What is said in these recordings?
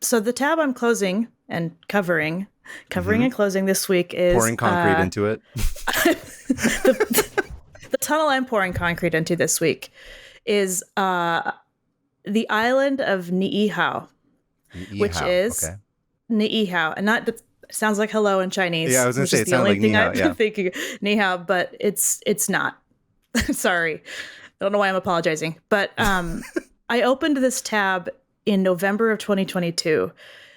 So the tab I'm closing and covering and closing this week is Pouring concrete into it. the tunnel I'm pouring concrete into this week is the island of Niihau, which is okay. Niihau, and not that sounds like hello in Chinese. Yeah, I was gonna say it sounded like thing Nihao, I've yeah. been thinking Nihao, but it's not. Sorry, I don't know why I'm apologizing, but I opened this tab in November of 2022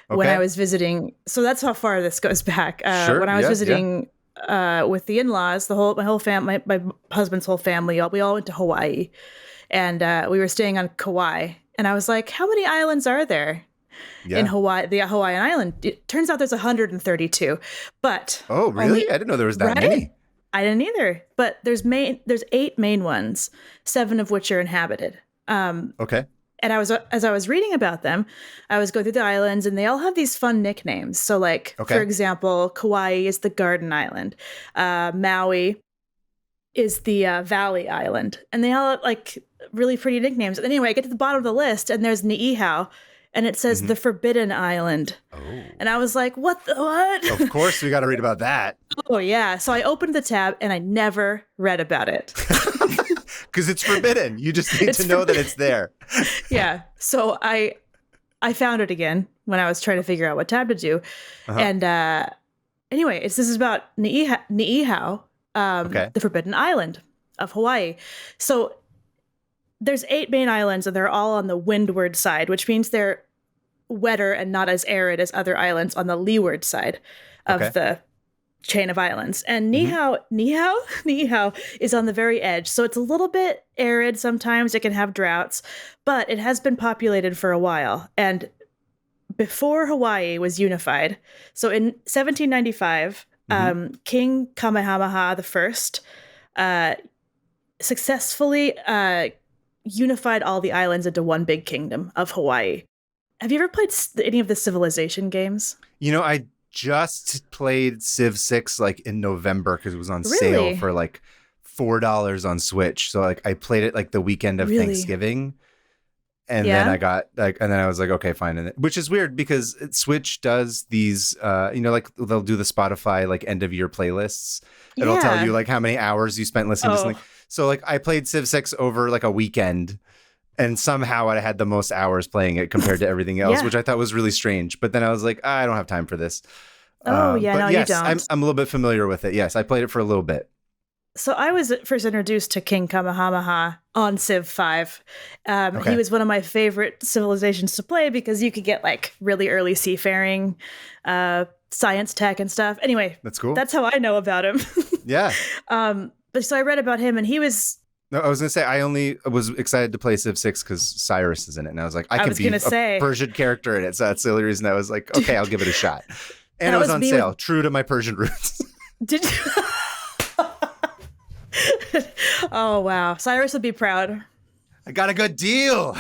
when I was visiting. So that's how far this goes back. Sure, when I was visiting with the in-laws, my whole family, my husband's whole family, we all went to Hawaii, and we were staying on Kauai. And I was like, how many islands are there in Hawaii, the Hawaiian island? It turns out there's 132. But oh, really? I didn't know there was that many. I didn't either. But there's 8 main ones, 7 of which are inhabited. Okay. And as I was reading about them, I was going through the islands, and they all have these fun nicknames. So, like, for example, Kauai is the Garden Island. Maui is the Valley Island. And they all have, like, really pretty nicknames. And anyway, I get to the bottom of the list, and there's Niihau, and it says the Forbidden Island. Oh. And I was like, what? Of course, we got to read about that. Oh, yeah. So I opened the tab, and I never read about it. Because it's forbidden. You just need to know that it's there. Yeah. So I found it again when I was trying to figure out what tab to do. And anyway, this is about Niihau, the Forbidden Island of Hawaii. So there's 8 main islands, and they're all on the windward side, which means they're wetter and not as arid as other islands on the leeward side of the chain of islands. And Niihau is on the very edge. So it's a little bit arid. Sometimes it can have droughts, but it has been populated for a while. And before Hawaii was unified, so in 1795, King Kamehameha I successfully unified all the islands into one big kingdom of Hawaii. Have you ever played any of the Civilization games? You know, I just played Civ 6 like in November because it was on sale for like $4 on Switch. So like I played it like the weekend of Thanksgiving. And then I got like, and then I was like, okay, fine. Which is weird because Switch does these, like they'll do the Spotify like end of year playlists. It'll tell you like how many hours you spent listening to something. So like I played Civ 6 over like a weekend, and somehow I had the most hours playing it compared to everything else, which I thought was really strange. But then I was like, I don't have time for this. You don't. I'm a little bit familiar with it. Yes, I played it for a little bit. So I was first introduced to King Kamehameha on Civ 5. He was one of my favorite civilizations to play because you could get like really early seafaring, science tech and stuff. Anyway, that's cool. That's how I know about him. Yeah. But so I read about him, and he was. No, I was going to say, I only was excited to play Civ 6 because Cyrus is in it. And I was like, I can be a Persian character in it. So that's the only reason I was like, okay, I'll give it a shot. And it was on sale, true to my Persian roots. Did you? Oh, wow. Cyrus would be proud. I got a good deal.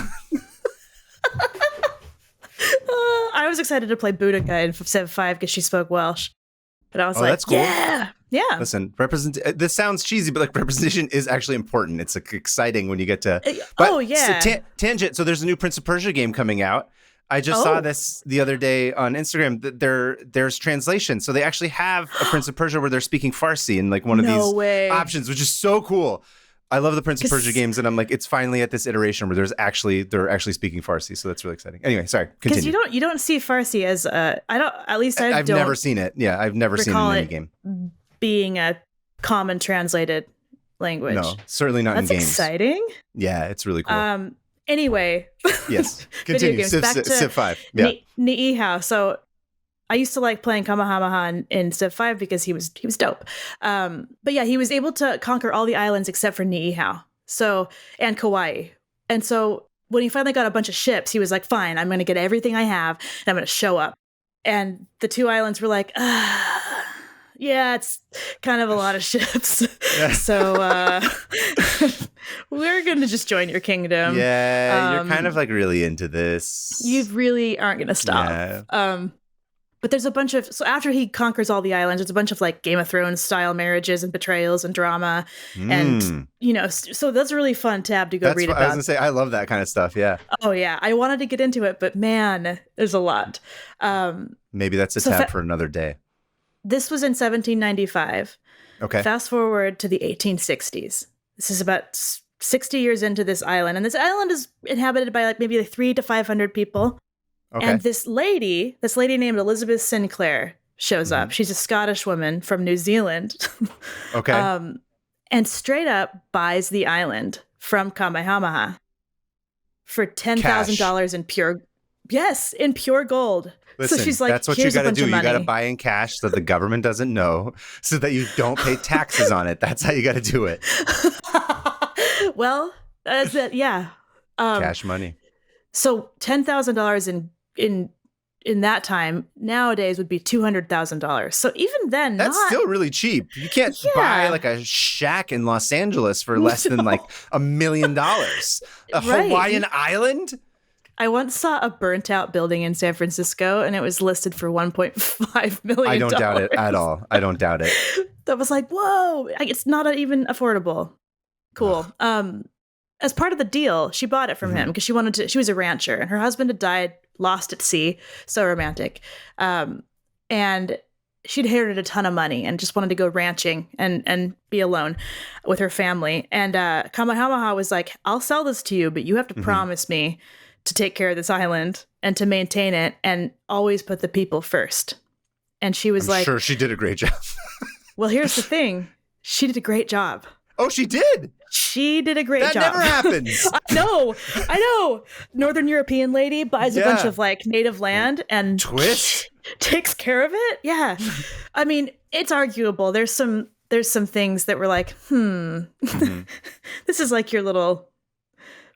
I was excited to play Boudica in Civ 5 because she spoke Welsh. But I was like, that's cool. Yeah. Listen, this sounds cheesy, but like representation is actually important. It's like exciting when you get to. Tangent. So there's a new Prince of Persia game coming out. I just saw this the other day on Instagram. That there's translation, so they actually have a Prince of Persia where they're speaking Farsi in like one of these options, which is so cool. I love the Prince of Persia games, and I'm like, it's finally at this iteration where they're actually speaking Farsi, so that's really exciting. Anyway, sorry, continue. Because you don't see Farsi as I've never seen it. Yeah, I've never seen it in any game being a common translated language. No, certainly not in games. That's exciting. Yeah, it's really cool. Anyway. Yes, continue. Civ 5. Yeah. Niihau. So I used to like playing Kamehameha in Civ 5 because he was dope. But yeah, he was able to conquer all the islands except for Niihau. So, and Kauai. And so when he finally got a bunch of ships, he was like, fine, I'm going to get everything I have and I'm going to show up. And the 2 islands were like, yeah, it's kind of a lot of ships. So we're going to just join your kingdom. Yeah, you're kind of like really into this. You really aren't going to stop. Yeah. But there's a bunch of, so after he conquers all the islands, there's a bunch of like Game of Thrones style marriages and betrayals and drama. And, so that's a really fun tab to go read about. I was going to say, I love that kind of stuff. Yeah. Oh, yeah. I wanted to get into it, but man, there's a lot. Maybe that's a tab for another day. This was in 1795. Okay. Fast forward to the 1860s. This is about 60 years into this island. And this island is inhabited by like maybe like 300 to 500 people. Okay. And this lady named Elizabeth Sinclair shows up. She's a Scottish woman from New Zealand. Okay. And straight up buys the island from Kamehameha for $10,000 in pure gold. Listen, so she's like, that's what you got to do. You got to buy in cash so the government doesn't know, so that you don't pay taxes on it. That's how you got to do it. Well, that's it. Yeah. Cash money. So $10,000 in that time nowadays would be $200,000. So even then, that's still really cheap. You can't buy like a shack in Los Angeles for less than like $1 million. A Hawaiian island. I once saw a burnt out building in San Francisco and it was listed for $1.5 million. I don't doubt it at all. I don't doubt it. That was like, whoa, it's not even affordable. Cool. As part of the deal, she bought it from him because she was a rancher and her husband had died, lost at sea. So romantic. And she'd inherited a ton of money and just wanted to go ranching and be alone with her family. And Kamehameha was like, I'll sell this to you, but you have to promise me to take care of this island and to maintain it and always put the people first. And she was like, sure, she did a great job. Well, here's the thing. She did a great job. Oh, she did? She did a great job. That never happens. I know. Northern European lady buys a bunch of like native land and takes care of it. Yeah. I mean, it's arguable. There's some things that were like, this is like your little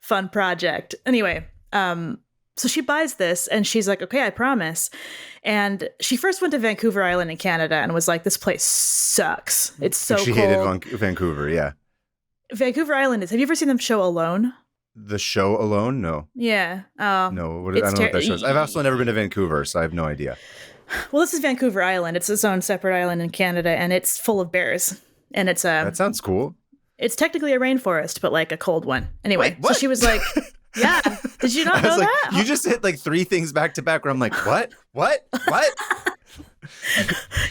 fun project. Anyway, so she buys this and she's like, okay, I promise. And she first went to Vancouver Island in Canada and was like, this place sucks. It's so cold. She hated Vancouver, yeah. Vancouver Island have you ever seen them show Alone? The show Alone? No. Yeah. No, I don't know what that shows. I've also never been to Vancouver, so I have no idea. Well, this is Vancouver Island. It's its own separate island in Canada, and it's full of bears. And it's that sounds cool. It's technically a rainforest, but like a cold one. Anyway, so she was like, yeah. Did you not know like, that? You just hit like 3 things back to back where I'm like, what?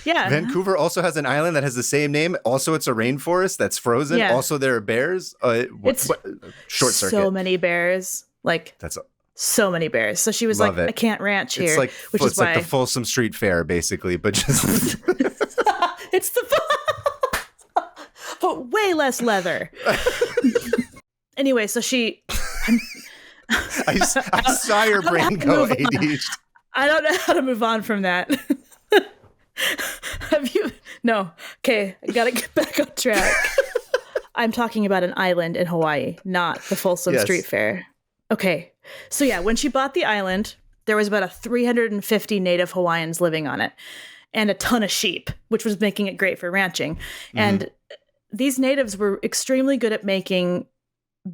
Yeah. Vancouver also has an island that has the same name. Also, it's a rainforest that's frozen. Yeah. Also, there are bears. Short circuit. So many bears. Like, so many bears. So she was like, I can't ranch here. It's like the Folsom Street Fair, basically, but just. It's but way less leather. Anyway, so she. I saw your brain go ADHD. I don't know how to move on from that. Have you? No. Okay, I gotta get back on track. I'm talking about an island in Hawaii, not the Folsom Street Fair. Okay, so yeah, when she bought the island, there was about 350 native Hawaiians living on it, and a ton of sheep, which was making it great for ranching. And these natives were extremely good at making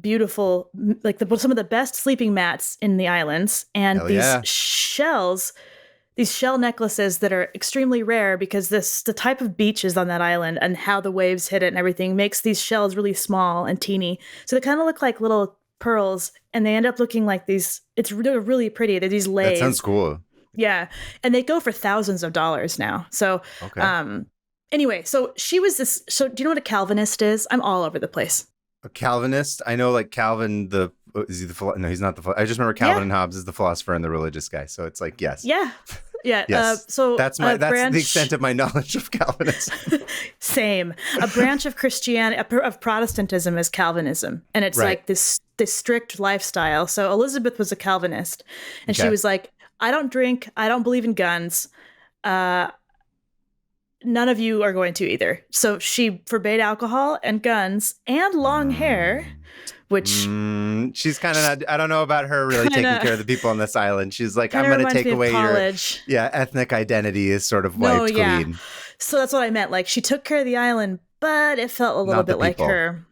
beautiful, like some of the best sleeping mats in the islands, and these shell necklaces that are extremely rare because the type of beaches on that island and how the waves hit it and everything makes these shells really small and teeny. So they kind of look like little pearls, and they end up looking like these. They're really pretty. They're these leis. That sounds cool. Yeah, and they go for thousands of dollars now. So, anyway, so she was this. So, do you know what a Calvinist is? I'm all over the place. A Calvinist? I know, like Calvin. Is he the? No, he's not the. I just remember Calvin and Hobbes is the philosopher and the religious guy. So it's like yes. Yeah. Yeah. Yes. So that's the extent of my knowledge of Calvinism. Same. A branch of Christianity, of Protestantism, is Calvinism, and it's like this strict lifestyle. So Elizabeth was a Calvinist, and she was like, "I don't drink. I don't believe in guns. None of you are going to either." So she forbade alcohol and guns and long hair. Which she's kind of not. I don't know about her really taking care of the people on this island. She's like, I'm going to take away your ethnic identity is sort of wiped clean. So that's what I meant. Like, she took care of the island, but it felt a little bit like her.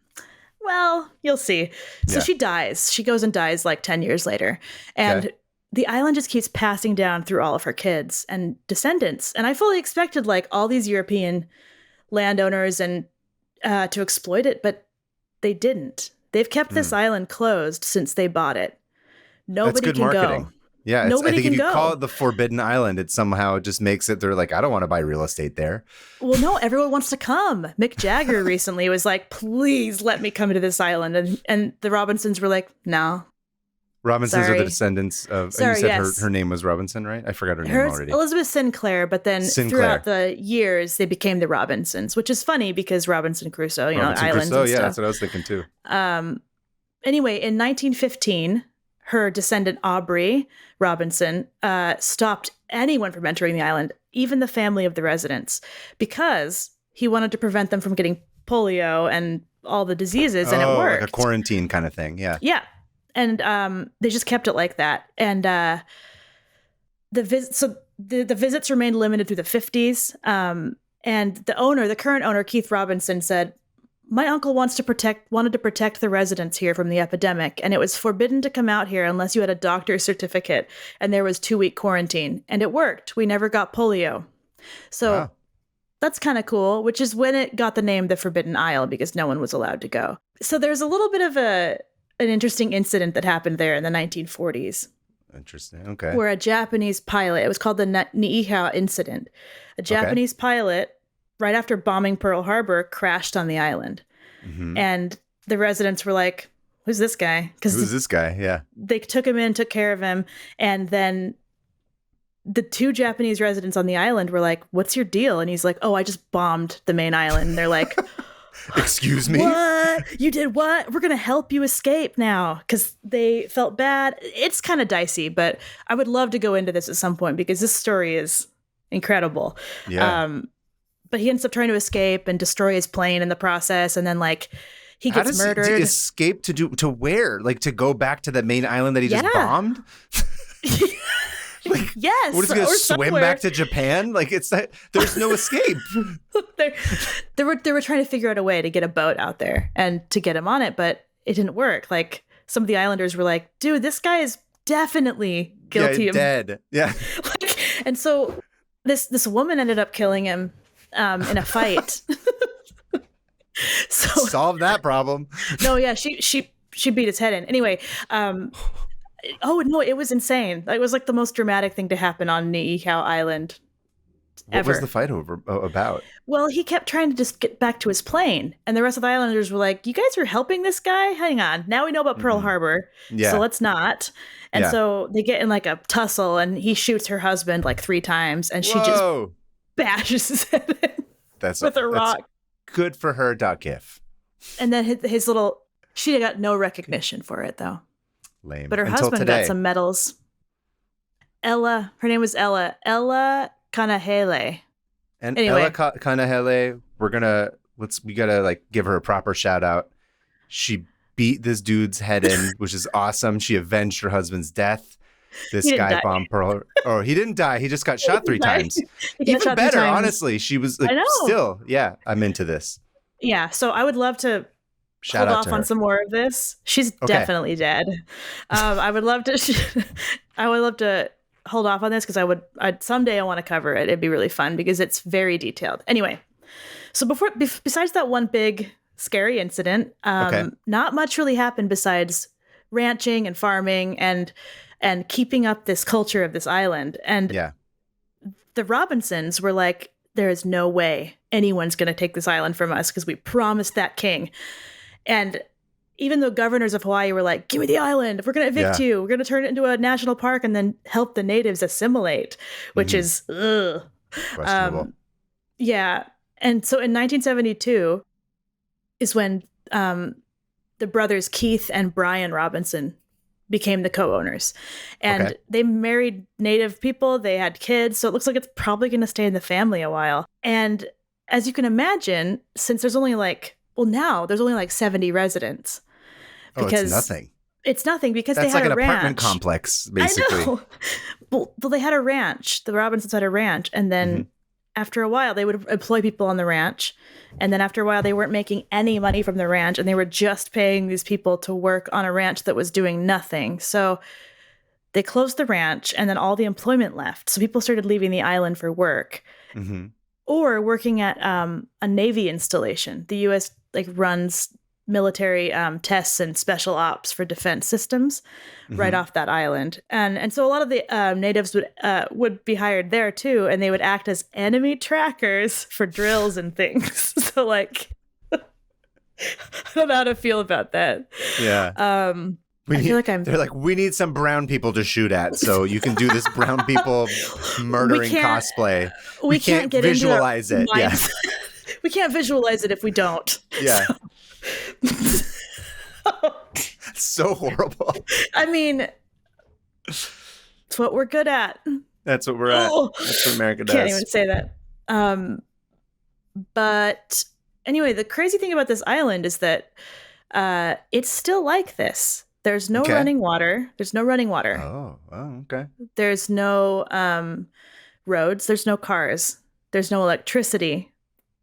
Well, you'll see. So she dies. She goes and dies like 10 years later. And the island just keeps passing down through all of her kids and descendants. And I fully expected like all these European landowners and to exploit it, but they didn't. They've kept this island closed since they bought it. Nobody can marketing. Go. Yeah, I think if you call it the Forbidden Island, it somehow just makes it, they're like, I don't want to buy real estate there. Well, no, everyone wants to come. Mick Jagger recently was like, please let me come to this island. And the Robinsons were like, no. Robinsons are the descendants of, you said her name was Robinson, right? I forgot her name already. Elizabeth Sinclair, but then throughout the years, they became the Robinsons, which is funny because Robinson Crusoe, Robinson islands Crusoe, and stuff. That's what I was thinking too. Anyway, in 1915, her descendant Aubrey Robinson stopped anyone from entering the island, even the family of the residents, because he wanted to prevent them from getting polio and all the diseases, and it worked. Like a quarantine kind of thing, yeah. Yeah. And they just kept it like that. And the visits remained limited through the 50s. And the current owner, Keith Robinson, said, my uncle wanted to protect the residents here from the epidemic, and it was forbidden to come out here unless you had a doctor's certificate, and there was 2-week quarantine. And it worked. We never got polio. So that's kind of cool, which is when it got the name the Forbidden Isle, because no one was allowed to go. So there's a little bit of an interesting incident that happened there in the 1940s. Interesting. Okay. Where a Japanese pilot, it was called the Niihau incident. A Japanese pilot, right after bombing Pearl Harbor, crashed on the island. Mm-hmm. And the residents were like, who's this guy? Who's this guy? Yeah. They took him in, took care of him. And then the 2 Japanese residents on the island were like, what's your deal? And he's like, oh, I just bombed the main island. And they're like, excuse me? What? You did what? We're going to help you escape now, because they felt bad. It's kind of dicey, but I would love to go into this at some point because this story is incredible. Yeah. But he ends up trying to escape and destroy his plane in the process. And then he gets murdered. How does he escape to where? Like to go back to the main island that he just bombed? Yes. What is he going to swim back to Japan? Like there's no escape. They were trying to figure out a way to get a boat out there and to get him on it, but it didn't work. Like some of the islanders were like, dude, this guy is definitely guilty of dead. Yeah. And so this woman ended up killing him in a fight. So solve that problem. No, yeah, she beat his head in. Anyway, oh no, it was insane. It was like the most dramatic thing to happen on Niihau Island ever. What was the fight about? Well, he kept trying to just get back to his plane, and the rest of the islanders were like, you guys are helping this guy? Hang on. Now we know about Pearl Harbor, so let's not. And so they get in like a tussle, and he shoots her husband like 3 times, and she just bashes his head in with a rock. Good for her, .gif. And then his little, she got no recognition for it though. Lame. But her husband got some medals. Ella, her name was Ella Kanahele. And anyway. Ella Kanahele, we gotta like give her a proper shout out. She beat this dude's head in, which is awesome. She avenged her husband's death. This guy bombed Pearl. Oh, he didn't die. He just got shot 3 times. Even better, honestly. She was like, still, I'm into this. Yeah, so I would love to hold off on some more of this. She's definitely dead. I would love to hold off on this because someday I want to cover it. It'd be really fun because it's very detailed. Anyway, so besides that one big scary incident, not much really happened besides ranching and farming and keeping up this culture of this island. And the Robinsons were like, there is no way anyone's going to take this island from us because we promised that king. And even though governors of Hawaii were like, give me the island, we're going to evict you, we're going to turn it into a national park and then help the natives assimilate, which is questionable. And so in 1972 is when the brothers Keith and Brian Robinson became the co-owners, and they married native people. They had kids. So it looks like it's probably going to stay in the family a while. And as you can imagine, since there's only now there's only like 70 residents. Because it's nothing. It's nothing because that's they had like a ranch. Apartment complex, basically. I know. Well, they had a ranch. The Robinsons had a ranch. And then after a while, they would employ people on the ranch. And then after a while, they weren't making any money from the ranch. And they were just paying these people to work on a ranch that was doing nothing. So they closed the ranch, and then all the employment left. So people started leaving the island for work or working at a Navy installation. The U.S. runs military tests and special ops for defense systems right off that island. And so a lot of the natives would be hired there too, and they would act as enemy trackers for drills and things. So I don't know how to feel about that. Yeah. They're like, we need some brown people to shoot at, so you can do this brown people murdering cosplay. We can't get visualize it. Yeah. We can't visualize it if we don't. Yeah. So horrible. I mean, it's what we're good at. That's what we're at. That's what America does. Can't even say that. But anyway, the crazy thing about this island is that it's still like this. There's no running water. There's no running water. Oh, okay. There's no roads. There's no cars. There's no electricity.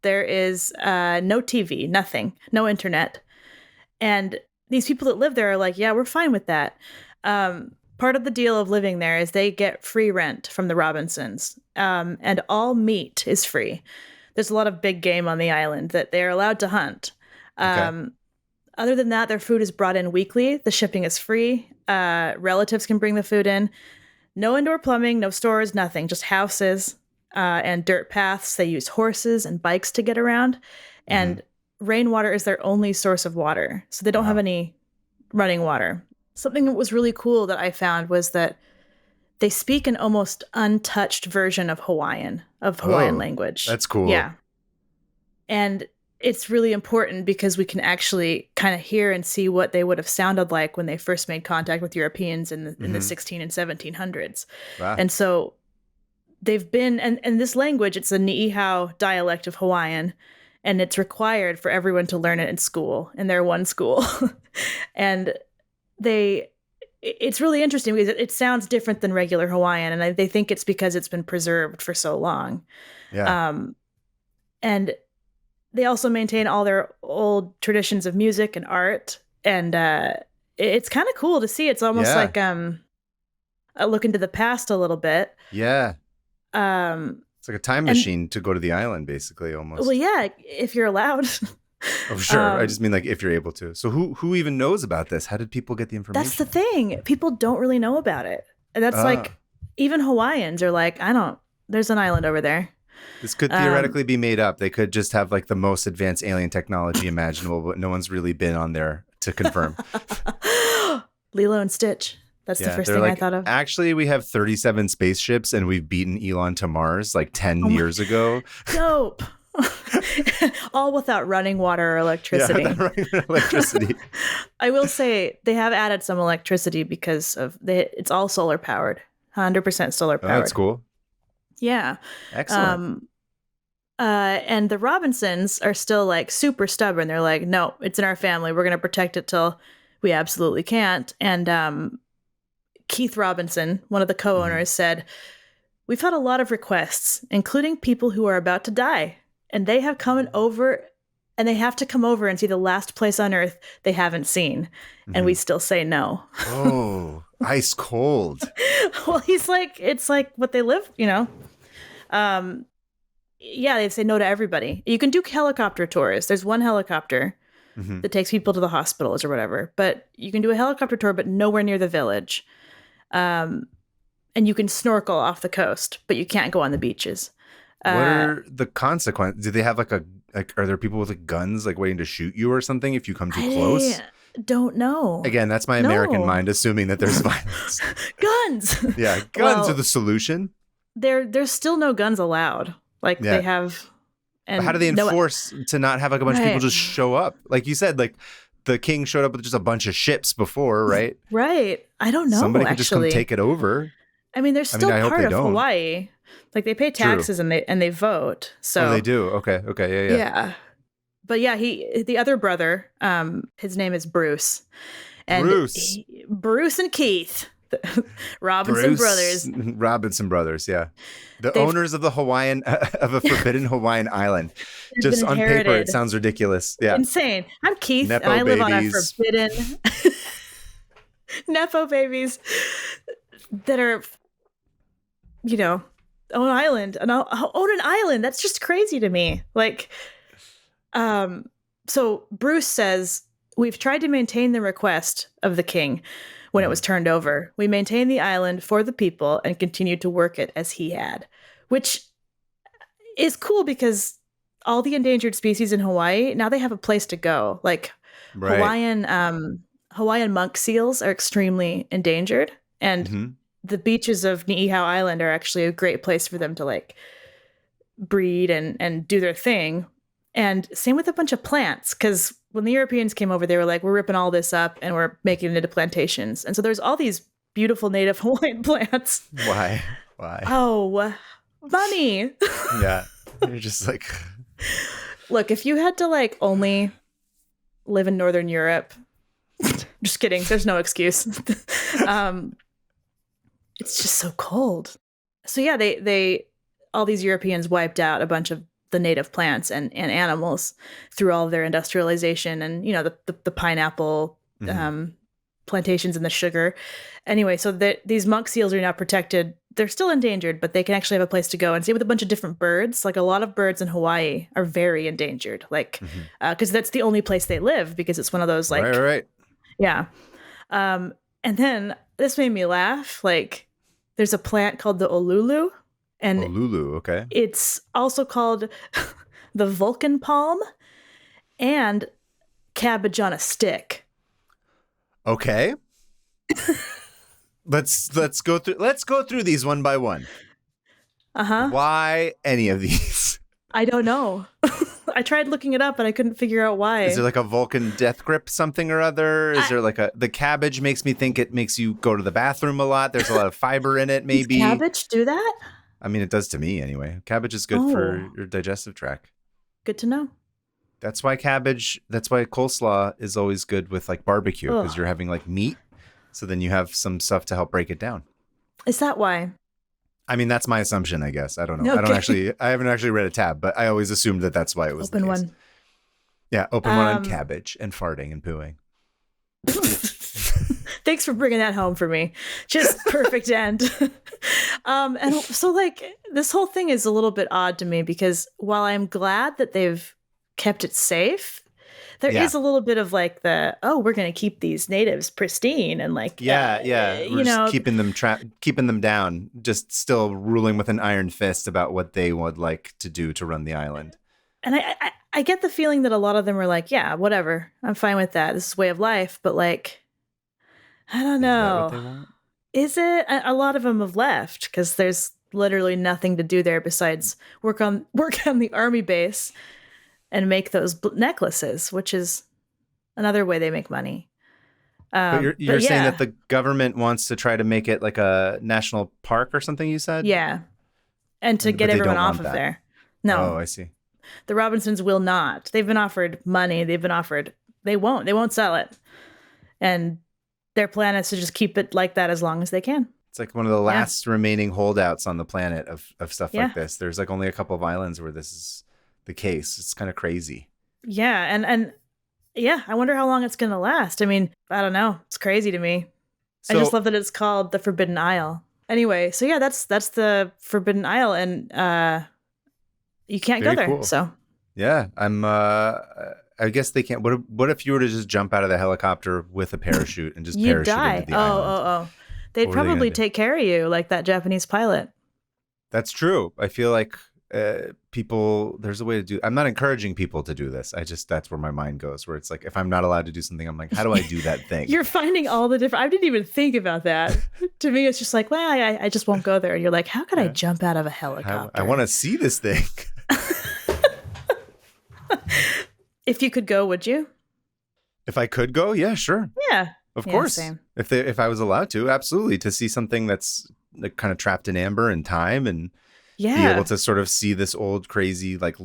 There is no TV, nothing, no internet. And these people that live there are like, yeah, we're fine with that. Part of the deal of living there is they get free rent from the Robinsons, and all meat is free. There's a lot of big game on the island that they're allowed to hunt. Other than that, their food is brought in weekly. The shipping is free. Relatives can bring the food in. No indoor plumbing, no stores, nothing, just houses and dirt paths. They use horses and bikes to get around. And rainwater is their only source of water. So they don't have any running water. Something that was really cool that I found was that they speak an almost untouched version of Hawaiian language. That's cool. Yeah. And it's really important because we can actually kind of hear and see what they would have sounded like when they first made contact with Europeans in the 16 and 1700s. Wow. And so they've been, and this language, it's a Ni'ihau dialect of Hawaiian, and it's required for everyone to learn it in school, in their one school. And it's really interesting because it sounds different than regular Hawaiian, and they think it's because it's been preserved for so long. Yeah. And they also maintain all their old traditions of music and art, and it's kind of cool to see. It's almost like a look into the past a little bit. Yeah. It's like a time machine to go to the island, basically, almost. Well, yeah, if you're allowed. Oh, sure. I just mean like if you're able to. So who even knows about this? How did people get the information? That's the thing. People don't really know about it. And that's like, even Hawaiians are like, there's an island over there. This could theoretically be made up. They could just have like the most advanced alien technology imaginable, but no one's really been on there to confirm. Lilo and Stitch. That's the first thing I thought of. Actually, we have 37 spaceships and we've beaten Elon to Mars like 10 years ago. Dope. All without running water or electricity. Yeah, without running electricity. I will say they have added some electricity because it's all solar powered. 100% solar powered. Oh, that's cool. Yeah. Excellent. And the Robinsons are still like super stubborn. They're like, no, it's in our family. We're going to protect it till we absolutely can't. And Keith Robinson, one of the co-owners, said, we've had a lot of requests, including people who are about to die. And they have come over, and they have to come over and see the last place on Earth they haven't seen. And we still say no. Oh, ice cold. Well, he's like, it's like what they live, Yeah, they say no to everybody. You can do helicopter tours. There's one helicopter that takes people to the hospitals or whatever. But you can do a helicopter tour, but nowhere near the village. And you can snorkel off the coast, but you can't go on the beaches. What are the consequences? Do they have are there people with like guns like waiting to shoot you or something if you come too close? Don't know. Again, that's my American mind assuming that there's violence. Guns. Yeah, guns are the solution. There's still no guns allowed. Like they have. And but how do they enforce to not have like a bunch of people just show up? Like you said, like the king showed up with just a bunch of ships before, right? Right. I don't know. Somebody could just come take it over. I mean, they're still part of Hawaii. Like they pay taxes and they vote. So they do. Okay. Yeah. Yeah. But yeah, the other brother, his name is Bruce. And Bruce and Keith, Robinson brothers. Yeah. The owners of the of a forbidden Hawaiian island. Just on paper, it sounds ridiculous. Yeah. Insane. I'm Keith and I live on a forbidden Nepo babies. that are, own island and own an island. That's just crazy to me. Like, so Bruce says, we've tried to maintain the request of the king when it was turned over. We maintained the island for the people and continued to work it as he had, which is cool because all the endangered species in Hawaii, now they have a place to go. Like Hawaiian monk seals are extremely endangered, and the beaches of Niihau Island are actually a great place for them to like breed and do their thing. And same with a bunch of plants, because when the Europeans came over, they were like, we're ripping all this up and we're making it into plantations. And so there's all these beautiful native Hawaiian plants. Why? Oh, money. Yeah. You're just like... Look, if you had to like only live in Northern Europe, just kidding. There's no excuse. It's just so cold. So yeah, they all these Europeans wiped out a bunch of the native plants and animals through all of their industrialization and, the pineapple plantations and the sugar. Anyway, so these monk seals are now protected. They're still endangered, but they can actually have a place to go. And same with a bunch of different birds. Like a lot of birds in Hawaii are very endangered, like, because that's the only place they live, because it's one of those like, right. Yeah. And then this made me laugh. Like there's a plant called the olulu. And okay. It's also called the Vulcan palm and cabbage on a stick. Okay. Let's go through these one by one. Why any of these? I don't know. I tried looking it up and I couldn't figure out why. Is there like a Vulcan death grip something or other? Is there like the cabbage makes me think it makes you go to the bathroom a lot. There's a lot of fiber in it, maybe. Does cabbage do that? I mean, it does to me anyway. Cabbage is good for your digestive tract. Good to know. That's why coleslaw is always good with like barbecue, because you're having like meat. So then you have some stuff to help break it down. Is that why? I mean, that's my assumption, I guess. I don't know. Okay. I haven't actually read a tab, but I always assumed that that's why it was open the case. One. Yeah, open one on cabbage and farting and pooing. Thanks for bringing that home for me. Just perfect end. And so like this whole thing is a little bit odd to me, because while I'm glad that they've kept it safe, there is a little bit of like we're going to keep these natives pristine and like, we're just keeping them down, just still ruling with an iron fist about what they would like to do to run the island. And I get the feeling that a lot of them are like, yeah, whatever, I'm fine with that. This is way of life. But like, I don't know. Is that what they want? Is it? A lot of them have left because there's literally nothing to do there besides work on the army base and make those necklaces, which is another way they make money. But you're saying that the government wants to try to make it like a national park or something, you said? Yeah. And to get everyone off of there. No. Oh, I see. The Robinsons will not. They've been offered money. They won't sell it. And their plan is to just keep it like that as long as they can. It's like one of the last remaining holdouts on the planet of stuff like this. There's like only a couple of islands where this is the case. It's kind of crazy. Yeah. And I wonder how long it's going to last. I mean, I don't know. It's crazy to me. So, I just love that it's called the Forbidden Isle. Anyway, so yeah, that's the Forbidden Isle, and you can't go there. Cool. So yeah, I guess they can't. What if you were to just jump out of the helicopter with a parachute and just parachute into the island? They'd probably take care of you like that Japanese pilot. That's true. I feel like people, there's a way to do. I'm not encouraging people to do this. That's where my mind goes, where it's like, if I'm not allowed to do something, I'm like, how do I do that thing? You're finding all the different. I didn't even think about that. To me, it's just like, well, I just won't go there. And you're like, how could I jump out of a helicopter? I want to see this thing. If you could go, would you? If I could go, yeah, sure. Yeah. Of course. Same. If I was allowed to, absolutely. To see something that's like kind of trapped in amber and time, and be able to sort of see this old crazy like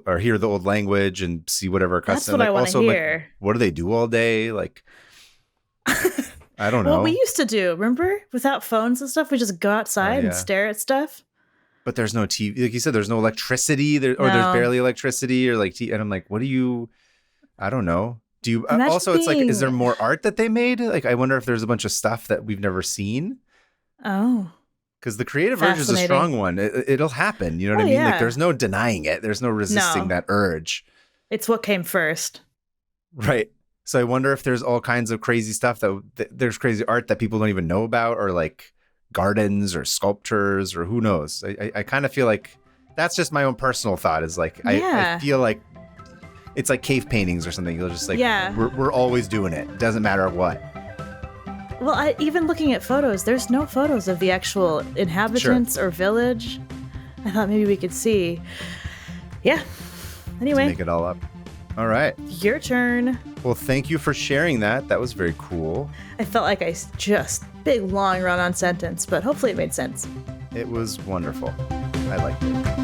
or hear the old language and see whatever custom. That's what I want to hear. Like, what do they do all day? Like, I don't know. What we used to do, remember? Without phones and stuff, we just go outside and stare at stuff. But there's no TV. Like you said, there's no electricity there's barely electricity or like TV. And I'm like, what do you, I don't know. Do you also, it's like, is there more art that they made? Like, I wonder if there's a bunch of stuff that we've never seen. Oh. Because the creative urge is a strong one. It'll happen. You know what I mean? Yeah. Like, there's no denying it. There's no resisting that urge. It's what came first. Right. So I wonder if there's all kinds of crazy stuff there's crazy art that people don't even know about, or like gardens or sculptures, or who knows. I kind of feel like that's just my own personal thought, is like, I feel like it's like cave paintings or something. You'll just like, we're always doing it. It doesn't matter what. Well, even looking at photos, there's no photos of the actual inhabitants or village. I thought maybe we could see. Yeah. Anyway. To make it all up. All right. Your turn. Well, thank you for sharing that. That was very cool. I felt like I just big, long run-on sentence, but hopefully it made sense. It was wonderful. I liked it.